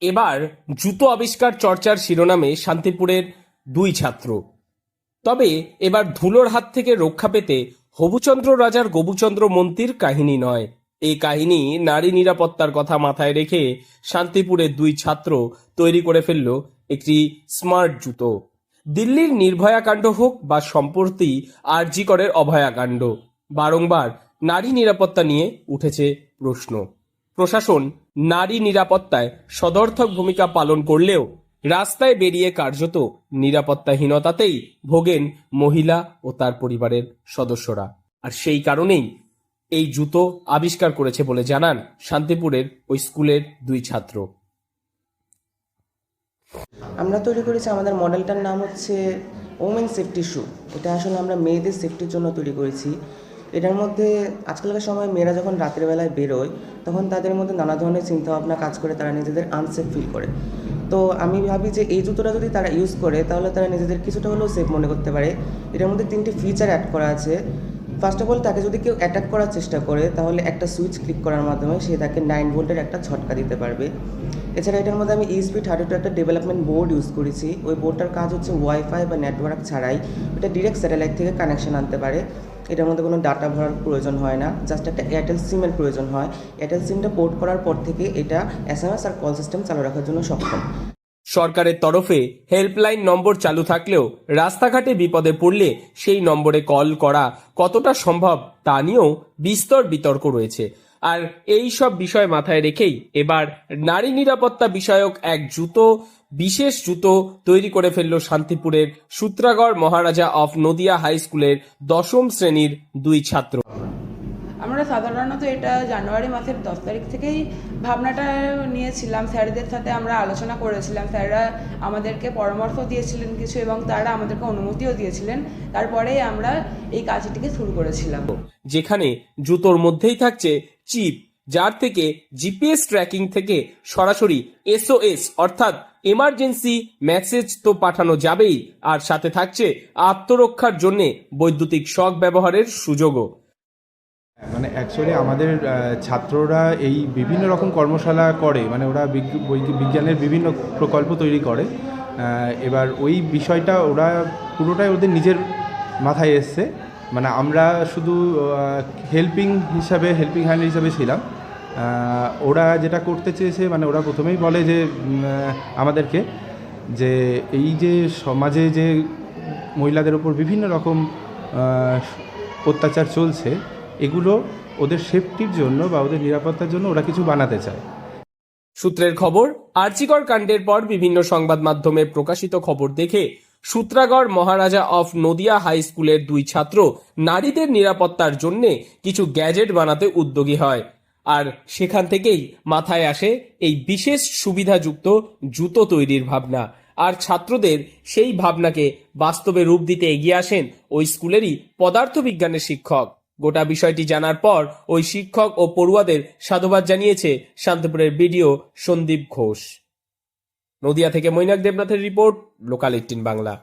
এবার জুতো আবিষ্কার চর্চার শিরোনামে শান্তিপুরের দুই ছাত্র। তবে এবার ধুলোর হাত থেকে রক্ষা পেতে হবুচন্দ্র রাজার গবুচন্দ্র মন্ত্রীর কাহিনী নয়। এই কাহিনী নারী নিরাপত্তার কথা মাথায় রেখে শান্তিপুরের দুই ছাত্র তৈরি করে ফেলল একটি স্মার্ট জুতো। দিল্লির নির্ভয়া কাণ্ড হোক বা সম্প্রতি আরজি করের অভয়াকাণ্ড, বারংবার নারী নিরাপত্তা নিয়ে উঠেছে প্রশ্ন। প্রশাসন নারী নিরাপত্তায় সদর্থক ভূমিকা পালন করলেও রাস্তায় বেরিয়ে কার্যত নিরাপত্তাহীনতাতেই ভোগেন মহিলা ও তার পরিবারের সদস্যরা। আর সেই কারণেই এই জুতো আবিষ্কার করেছে বলে জানান শান্তিপুরের ওই স্কুলের দুই ছাত্র। আমরা তৈরি করেছি, আমাদের মডেলটার নাম হচ্ছে ওমেন সেফটি শু। এটা আসলে আমরা মেয়েদের সেফটির জন্য তৈরি করেছি। এটার মধ্যে আজকালকার সময় মেয়েরা যখন রাতের বেলায় বেরোয় তখন তাদের মধ্যে নানা ধরনের চিন্তাভাবনা কাজ করে, তারা নিজেদের আনসেফ ফিল করে। তো আমি ভাবি যে এই জুতোটা যদি তারা ইউজ করে তাহলে তারা নিজেদের কিছুটা হলেও সেফ মনে করতে পারে। এটার মধ্যে 3টি ফিচার অ্যাড করা আছে। ফার্স্ট অফ অল, তাকে যদি কেউ অ্যাটাক করার চেষ্টা করে তাহলে একটা সুইচ ক্লিক করার মাধ্যমে সে তাকে 9 ভোল্টের একটা ঝটকা দিতে পারবে। এছাড়া এটার মধ্যে আমি ESP32 একটা ডেভেলপমেন্ট বোর্ড ইউজ করেছি। ওই বোর্ডটার কাজ হচ্ছে ওয়াইফাই বা নেটওয়ার্ক ছাড়াই এটা ডিরেক্ট স্যাটেলাইট থেকে কানেকশন আনতে পারে। এটার মধ্যে কোনো ডাটা ভরার প্রয়োজন হয় না, জাস্ট একটা এয়ারটেল সিমের প্রয়োজন হয়। এয়ারটেল সিমটা পোর্ট করার পর থেকে এটা SMS আর কল সিস্টেম চালু রাখার জন্য সক্ষম। সরকারের তরফে হেল্পলাইন নম্বর চালু থাকলেও রাস্তাঘাটে বিপদে পড়লে সেই নম্বরে কল করা কতটা সম্ভব তা নিয়েও বিস্তর বিতর্ক রয়েছে। আর এই সব বিষয় মাথায় রেখেই এবার নারী নিরাপত্তা বিষয়ক এক বিশেষ জুতো তৈরি করে ফেলল শান্তিপুরের সূত্রাগড় মহারাজা অফ নদিয়া হাই স্কুলের 10ম শ্রেণীর দুই ছাত্র। আমরা সাধারণত এটা জানুয়ারি মাসের 10 তারিখ থেকেই ভাবনাটা নিয়েছিলাম। স্যারদের সাথে আমরা আলোচনা করেছিলাম, স্যাররা আমাদেরকে পরামর্শ দিয়েছিলেন কিছু এবং তারা আমাদেরকে অনুমতিও দিয়েছিলেন। তারপরেই আমরা এই কাজটিকে শুরু করেছিলাম। যেখানে জুতোর মধ্যেই থাকছে চিপ, যার থেকে জিপিএস ট্র্যাকিং থেকে সরাসরি SOS অর্থাৎ এমার্জেন্সি মেসেজ তো পাঠানো যাবেই, আর সাথে থাকছে আত্মরক্ষার জন্য বৈদ্যুতিক শক ব্যবহারের সুযোগও। মানে অ্যাকচুয়ালি আমাদের ছাত্ররা এই বিভিন্ন রকম কর্মশালা করে, মানে ওরা বিজ্ঞানের বিভিন্ন প্রকল্প তৈরি করে। এবার ওই বিষয়টা ওরা পুরোটাই ওদের নিজের মাথায় এসছে। মানে আমরা শুধু হেল্পিং হ্যান্ড হিসাবে ছিলাম। ওরা যেটা করতে চেয়েছে, মানে ওরা প্রথমেই বলে যে আমাদেরকে যে এই যে সমাজে যে মহিলাদের ওপর বিভিন্ন রকম অত্যাচার চলছে, এগুলো ওদের সেফটির জন্য বা ওদের নিরাপত্তার জন্য ওরা কিছু বানাতে চায়। সূত্রের খবর, আরজিকর কাণ্ডের পর বিভিন্ন সংবাদ মাধ্যমে প্রকাশিত খবর দেখে সূত্রাগড় মহারাজা অফ নদিয়া হাই স্কুলের দুই ছাত্র নারীদের নিরাপত্তার জন্য কিছু গ্যাজেট বানাতে উদ্যোগী হয়। আর সেখান থেকেই মাথায় আসে এই বিশেষ সুবিধাযুক্ত জুতো তৈরির ভাবনা। আর ছাত্রদের সেই ভাবনাকে বাস্তবে রূপ দিতে এগিয়ে আসেন ওই স্কুলেরই পদার্থবিজ্ঞানের শিক্ষক। গোটা বিষয়টি জানার পর ওই শিক্ষক ও পড়ুয়াদের সাধুবাদ জানিয়েছে শান্তিপুরের বিডিও সন্দীপ ঘোষ। নদিয়া থেকে মৈনাক দেবনাথের রিপোর্ট, লোকাল 18 বাংলা।